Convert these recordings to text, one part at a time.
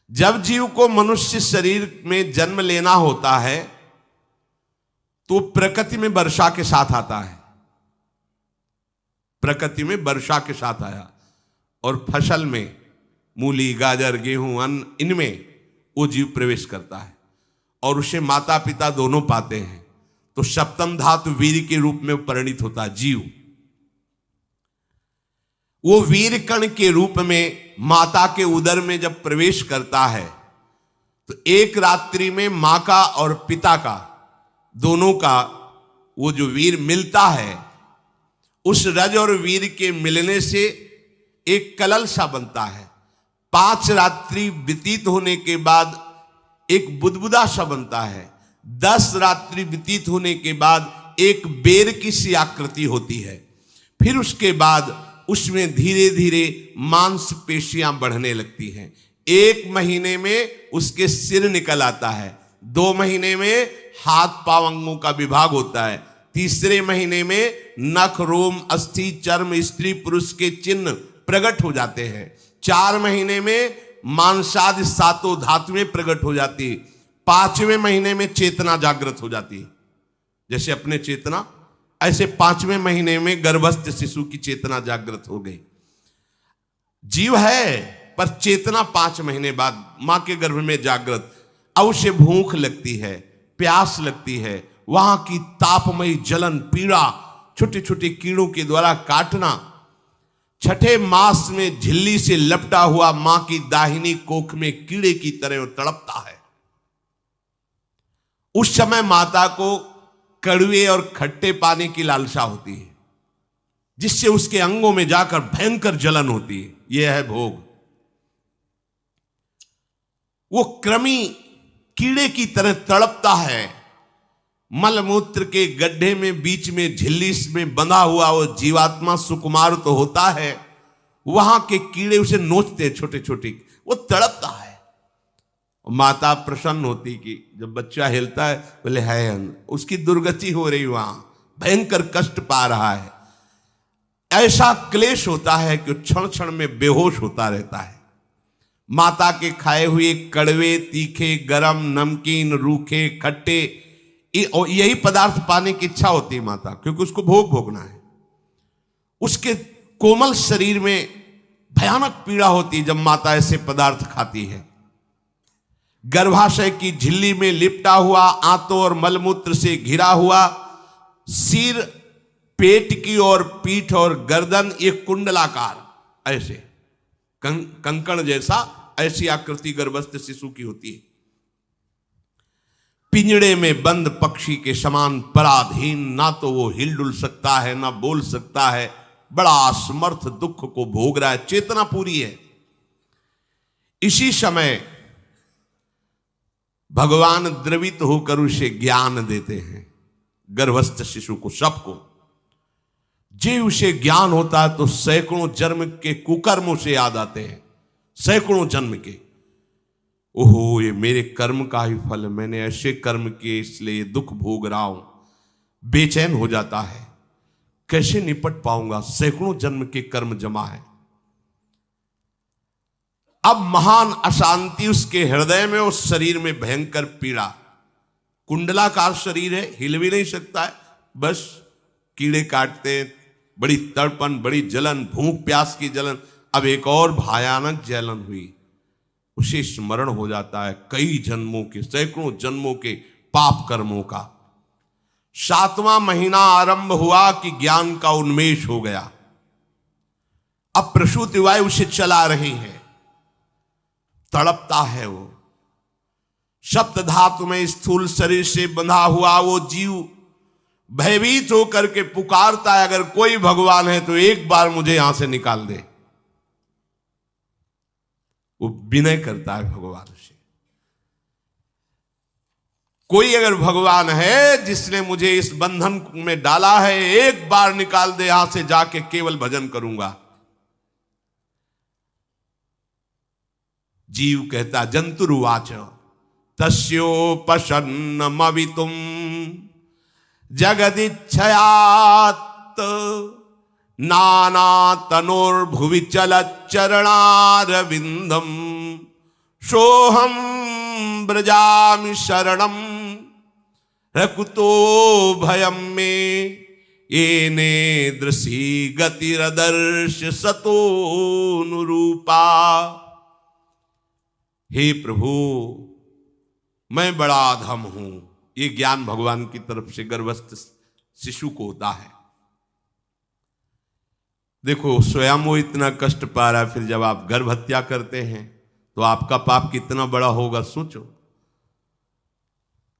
जब जीव को मनुष्य शरीर में जन्म लेना होता है तो प्रकृति में वर्षा के साथ आता है, प्रकृति में वर्षा के साथ आया, और फसल में मूली, गाजर, गेहूं, अन्न, इनमें वो जीव प्रवेश करता है और उसे माता पिता दोनों पाते हैं। तो सप्तम धातु वीर के रूप में परिणित होता है जीव। वो वीर कण के रूप में माता के उदर में जब प्रवेश करता है तो एक रात्रि में मां का और पिता का, दोनों का वो जो वीर मिलता है, उस रज और वीर के मिलने से एक कलल सा बनता है। 5 रात्रि व्यतीत होने के बाद एक बुदबुदा सा बनता है। 10 रात्रि व्यतीत होने के बाद एक बेर की सी आकृति होती है। फिर उसके बाद उसमें धीरे धीरे मांसपेशियां बढ़ने लगती हैं। 1 महीने में उसके सिर निकल आता है, 2 महीने में हाथ पांव अंगों का विभाग होता है, तीसरे महीने में नख, रोम, अस्थि, चर्म, स्त्री पुरुष के चिन्ह प्रकट हो जाते हैं, 4 महीने में मांसादि 7 धातुएं प्रकट हो जाती, 5वें महीने में चेतना जागृत हो जाती है। जैसे अपने चेतना, ऐसे 5वें महीने में गर्भस्थ शिशु की चेतना जागृत हो गई। जीव है पर चेतना 5 महीने बाद मां के गर्भ में जागृत। अब उसे भूख लगती है, प्यास लगती है, वहां की तापमयी जलन, पीड़ा, छोटे छोटे कीड़ों के द्वारा काटना। 6ठे मास में झिल्ली से लपटा हुआ मां की दाहिनी कोख में कीड़े की तरह तड़पता है। उस समय माता को कड़वे और खट्टे पानी की लालसा होती है, जिससे उसके अंगों में जाकर भयंकर जलन होती है। यह है भोग। वो कृमि कीड़े की तरह तड़पता है। मलमूत्र के गड्ढे में बीच में झिल्ली में बंधा हुआ वो जीवात्मा सुकुमार तो होता है, वहां के कीड़े उसे नोचते छोटे छोटे, वो तड़पता है। माता प्रसन्न होती कि जब बच्चा हिलता है, बोले है उसकी दुर्गति हो रही, वहां भयंकर कष्ट पा रहा है। ऐसा क्लेश होता है कि क्षण क्षण में बेहोश होता रहता है। माता के खाए हुए कड़वे, तीखे, गरम, नमकीन, रूखे, खट्टे, यही पदार्थ पाने की इच्छा होती है माता, क्योंकि उसको भोग भोगना है। उसके कोमल शरीर में भयानक पीड़ा होती है जब माता ऐसे पदार्थ खाती है। गर्भाशय की झिल्ली में लिपटा हुआ, आंतों और मलमूत्र से घिरा हुआ सिर, पेट की और पीठ और गर्दन एक कुंडलाकार, ऐसे कंकण जैसा, ऐसी आकृति गर्भस्थ शिशु की होती है। पिंजड़े में बंद पक्षी के समान पराधीन, ना तो वो हिलडुल सकता है ना बोल सकता है, बड़ा असमर्थ दुख को भोग रहा है। चेतना पूरी है। इसी समय भगवान द्रवित होकर उसे ज्ञान देते हैं, गर्भस्थ शिशु को, सबको। जे उसे ज्ञान होता है तो सैकड़ों जन्म के कुकर्म उसे याद आते हैं, सैकड़ों जन्म के। ओहो, ये मेरे कर्म का ही फल, मैंने ऐसे कर्म किए इसलिए दुख भोग रहा हूं। बेचैन हो जाता है, कैसे निपट पाऊंगा, सैकड़ों जन्म के कर्म जमा है। अब महान अशांति उसके हृदय में, उस शरीर में भयंकर पीड़ा। कुंडलाकार शरीर है, हिल भी नहीं सकता है, बस कीड़े काटते, बड़ी तड़पन, बड़ी जलन, भूख प्यास की जलन। अब एक और भयानक जलन हुई, उसे स्मरण हो जाता है कई जन्मों के, सैकड़ों जन्मों के पाप कर्मों का। 7वां महीना आरंभ हुआ कि ज्ञान का उन्मेष हो गया। अब प्रसूति वायु उसे चला रही है, तड़पता है वो। सप्त धातु में स्थूल शरीर से बंधा हुआ वो जीव भयभीत होकर के पुकारता है, अगर कोई भगवान है तो एक बार मुझे यहां से निकाल दे। वो विनय करता है भगवान से, कोई अगर भगवान है जिसने मुझे इस बंधन में डाला है, एक बार निकाल दे, यहां से जाके केवल भजन करूंगा। जीव कहता, जंतुरुवाच तस्योपशन्नमवितुम जगदिच्छयात् नाना तनोर्भुवि चलच्चरणारविंदम सोहम ब्रजामि शरणम रकुतो भयम में येने दृशी गतिरदर्श सतोनुरूपा। हे प्रभु, मैं बड़ा अधम हूं। ये ज्ञान भगवान की तरफ से गर्भस्थ शिशु को होता है। देखो, स्वयं वो इतना कष्ट पा रहा है, फिर जब आप गर्भ हत्या करते हैं तो आपका पाप कितना बड़ा होगा, सोचो।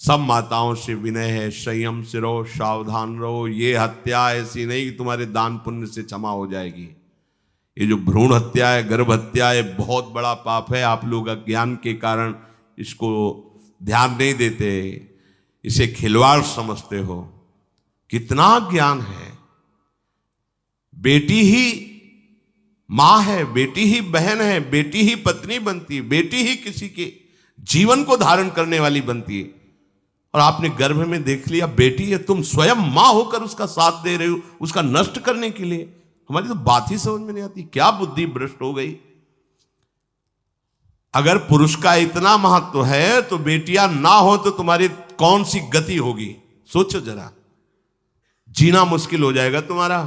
सब माताओं से विनय है, संयम से रहो, सावधान रहो। ये हत्या ऐसी नहीं कि तुम्हारे दान पुण्य से क्षमा हो जाएगी। ये जो भ्रूण हत्या है, गर्भ हत्या है, बहुत बड़ा पाप है। आप लोग अज्ञान के कारण इसको ध्यान नहीं देते, इसे खिलवाड़ समझते हो। कितना ज्ञान है। बेटी ही मां है, बेटी ही बहन है, बेटी ही पत्नी बनती है, बेटी ही किसी के जीवन को धारण करने वाली बनती है। और आपने गर्भ में देख लिया बेटी है, तुम स्वयं मां होकर उसका साथ दे रहे हो, उसका नष्ट करने के लिए। हमारी तो बात ही समझ में नहीं आती, क्या बुद्धि भ्रष्ट हो गई। अगर पुरुष का इतना महत्व है तो बेटियां ना हो तो तुम्हारी कौन सी गति होगी, सोचो जरा। जीना मुश्किल हो जाएगा तुम्हारा।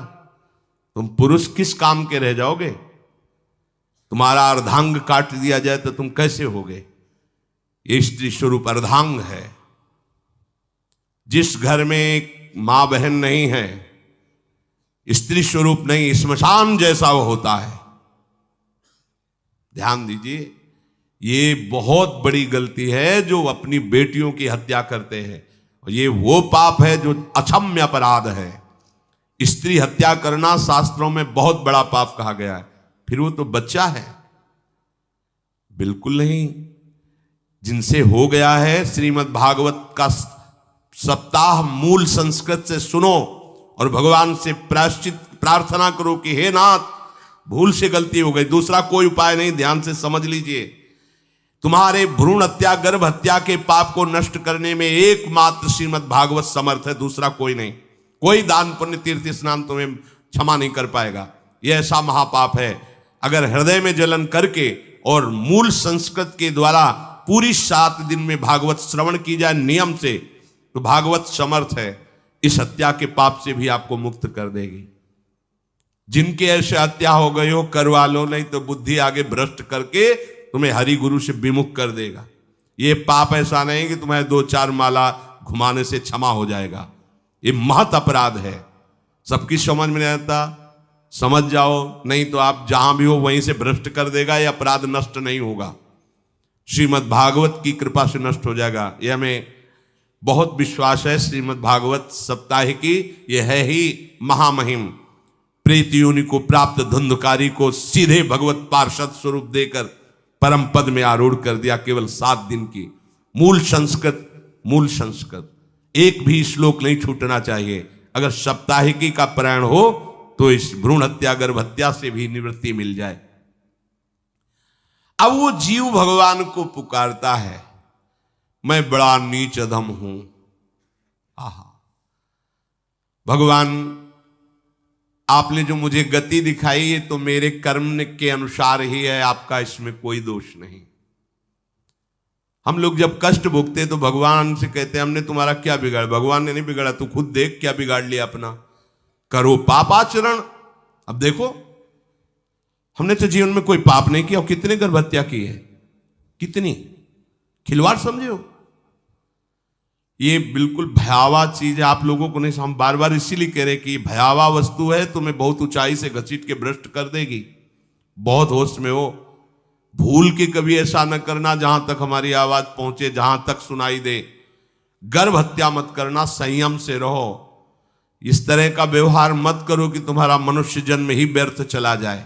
तुम पुरुष किस काम के रह जाओगे। तुम्हारा अर्धांग काट दिया जाए तो तुम कैसे होगे। ये स्त्री स्वरूप अर्धांग है। जिस घर में मां बहन नहीं है, स्त्री स्वरूप नहीं, श्मशान जैसा वो होता है। ध्यान दीजिए, ये बहुत बड़ी गलती है जो अपनी बेटियों की हत्या करते हैं। और ये वो पाप है जो अक्षम्य अपराध है। स्त्री हत्या करना शास्त्रों में बहुत बड़ा पाप कहा गया है। फिर वो तो बच्चा है, बिल्कुल नहीं। जिनसे हो गया है, श्रीमद् भागवत का सप्ताह मूल संस्कृत से सुनो और भगवान से प्रायश्चित प्रार्थना करो कि हे नाथ, भूल से गलती हो गई, दूसरा कोई उपाय नहीं। ध्यान से समझ लीजिए, तुम्हारे भ्रूण हत्या गर्भ हत्या के पाप को नष्ट करने में एकमात्र श्रीमद् भागवत समर्थ है, दूसरा कोई नहीं। कोई दान पुण्य तीर्थ स्नान तुम्हें क्षमा नहीं कर पाएगा। यह ऐसा महापाप है। अगर हृदय में जलन करके और मूल संस्कृत के द्वारा पूरी 7 दिन में भागवत श्रवण की जाए नियम से, तो भागवत समर्थ है, इस हत्या के पाप से भी आपको मुक्त कर देगी। जिनके ऐसे हत्या हो गई हो करवा लो, नहीं तो बुद्धि आगे भ्रष्ट करके तुम्हें हरि गुरु से विमुख कर देगा। ये पाप ऐसा नहीं कि तुम्हें 2-4 माला घुमाने से क्षमा हो जाएगा। ये महत अपराध है। सबकी समझ में नहीं आता, समझ जाओ, नहीं तो आप जहां भी हो वहीं से भ्रष्ट कर देगा। ये अपराध नष्ट नहीं होगा, श्रीमद् भागवत की कृपा से नष्ट हो जाएगा। यह हमें बहुत विश्वास है। श्रीमद् भागवत सप्ताह की यह है ही महामहिम। प्रेत योनि को प्राप्त धुंधकारी को सीधे भगवत पार्षद स्वरूप देकर परम पद में आरूढ़ कर दिया। केवल 7 दिन की मूल संस्कृत एक भी श्लोक नहीं छूटना चाहिए। अगर सप्ताहिकी का पारायण हो तो इस भ्रूण हत्या गर्भ हत्या से भी निवृत्ति मिल जाए। अब वो जीव भगवान को पुकारता है, मैं बड़ा नीच अधम हूं। आहा, भगवान आपने जो मुझे गति दिखाई है तो मेरे कर्म के अनुसार ही है, आपका इसमें कोई दोष नहीं। हम लोग जब कष्ट भोगते तो भगवान से कहते हैं हमने तुम्हारा क्या बिगाड़ा। भगवान ने नहीं बिगाड़ा, तू खुद देख क्या बिगाड़ लिया अपना। करो पापाचरण। अब देखो, हमने तो जीवन में कोई पाप नहीं किया और कितने गर्भ हत्या की है, कितनी खिलवाड़ समझे हो। ये बिल्कुल भयावह चीज है। आप लोगों को नहीं, हम बार बार इसीलिए कह रहे कि भयावह वस्तु है, तुम्हें बहुत ऊंचाई से घसीट के भ्रष्ट कर देगी। बहुत होश में हो, भूल के कभी ऐसा न करना जहां तक हमारी आवाज पहुंचे, जहां तक सुनाई दे। गर्भ हत्या मत करना, संयम से रहो। इस तरह का व्यवहार मत करो कि तुम्हारा मनुष्य जन्म ही व्यर्थ चला जाए।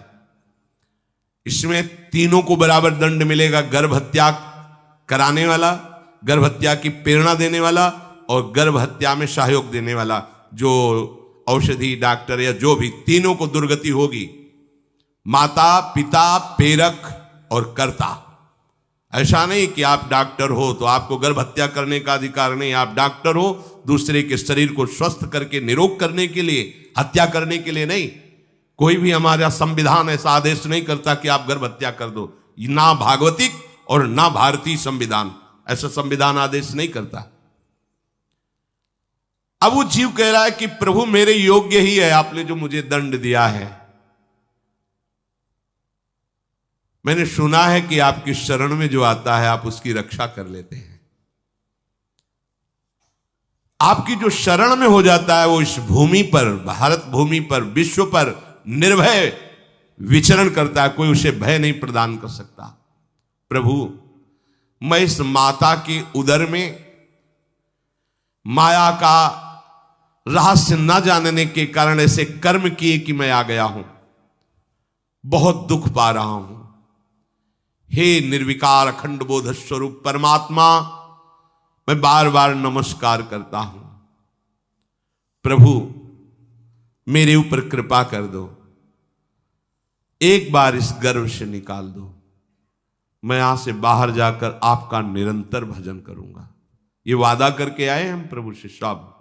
इसमें तीनों को बराबर दंड मिलेगा, गर्भ हत्या कराने वाला, गर्भ हत्या की प्रेरणा देने वाला और गर्भ हत्या में सहयोग देने वाला। जो औषधि डॉक्टर या जो भी, तीनों को दुर्गति होगी। माता पिता प्रेरक और कर्ता। ऐसा नहीं कि आप डॉक्टर हो तो आपको गर्भ हत्या करने का अधिकार नहीं। आप डॉक्टर हो दूसरे के शरीर को स्वस्थ करके निरोग करने के लिए, हत्या करने के लिए नहीं। कोई भी हमारा संविधान ऐसा आदेश नहीं करता कि आप गर्भ हत्या कर दो, ना भागवतिक और ना भारतीय संविधान। ऐसा संविधान आदेश नहीं करता। अब वो जीव कह रहा है कि प्रभु मेरे योग्य ही है आपने जो मुझे दंड दिया है। मैंने सुना है कि आपकी शरण में जो आता है आप उसकी रक्षा कर लेते हैं। आपकी जो शरण में हो जाता है वो इस भूमि पर, भारत भूमि पर, विश्व पर निर्भय विचरण करता है। कोई उसे भय नहीं प्रदान कर सकता। प्रभु मैं इस माता के उदर में माया का रहस्य न जानने के कारण ऐसे कर्म किए कि मैं आ गया हूं, बहुत दुख पा रहा हूं। हे निर्विकार अखंड बोध स्वरूप परमात्मा, मैं बार बार नमस्कार करता हूं। प्रभु मेरे ऊपर कृपा कर दो, एक बार इस गर्भ से निकाल दो। मैं यहां से बाहर जाकर आपका निरंतर भजन करूंगा। ये वादा करके आए हम प्रभु से सब।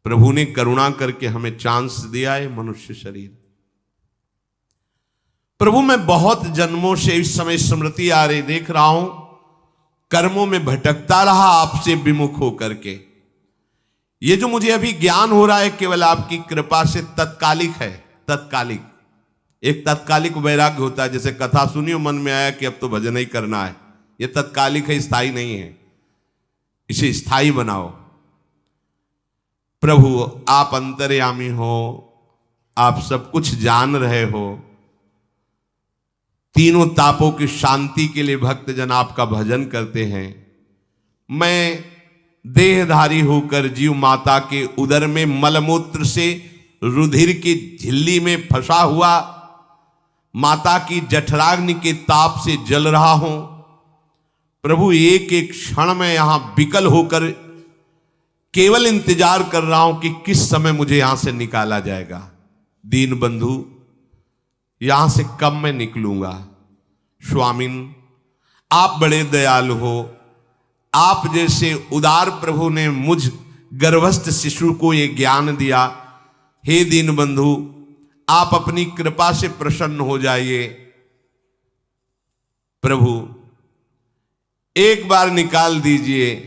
प्रभु ने करुणा करके हमें चांस दिया है मनुष्य शरीर। प्रभु मैं बहुत जन्मों से इस समय स्मृति आ रही देख रहा हूं, कर्मों में भटकता रहा आपसे विमुख होकर के। ये जो मुझे अभी ज्ञान हो रहा है केवल आपकी कृपा से तत्कालिक है। तत्कालिक, एक तत्कालिक वैराग्य होता है। जैसे कथा सुनियो मन में आया कि अब तो भजन ही करना है, ये तत्कालिक है, स्थायी नहीं है। इसे स्थायी बनाओ। प्रभु आप अंतर्यामी हो, आप सब कुछ जान रहे हो। तीनों तापों की शांति के लिए भक्तजन आपका भजन करते हैं। मैं देहधारी होकर जीव माता के उदर में मलमूत्र से रुधिर की झिल्ली में फंसा हुआ माता की जठराग्नि के ताप से जल रहा हूं। प्रभु एक एक क्षण में यहां विकल होकर केवल इंतजार कर रहा हूं कि किस समय मुझे यहां से निकाला जाएगा। दीन बंधु यहां से कब मैं निकलूंगा। स्वामिन आप बड़े दयालु हो। आप जैसे उदार प्रभु ने मुझ गर्भस्थ शिशु को ये ज्ञान दिया। हे दीन बंधु आप अपनी कृपा से प्रसन्न हो जाइए। प्रभु एक बार निकाल दीजिए।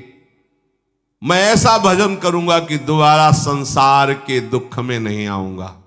मैं ऐसा भजन करूंगा कि दोबारा संसार के दुख में नहीं आऊंगा।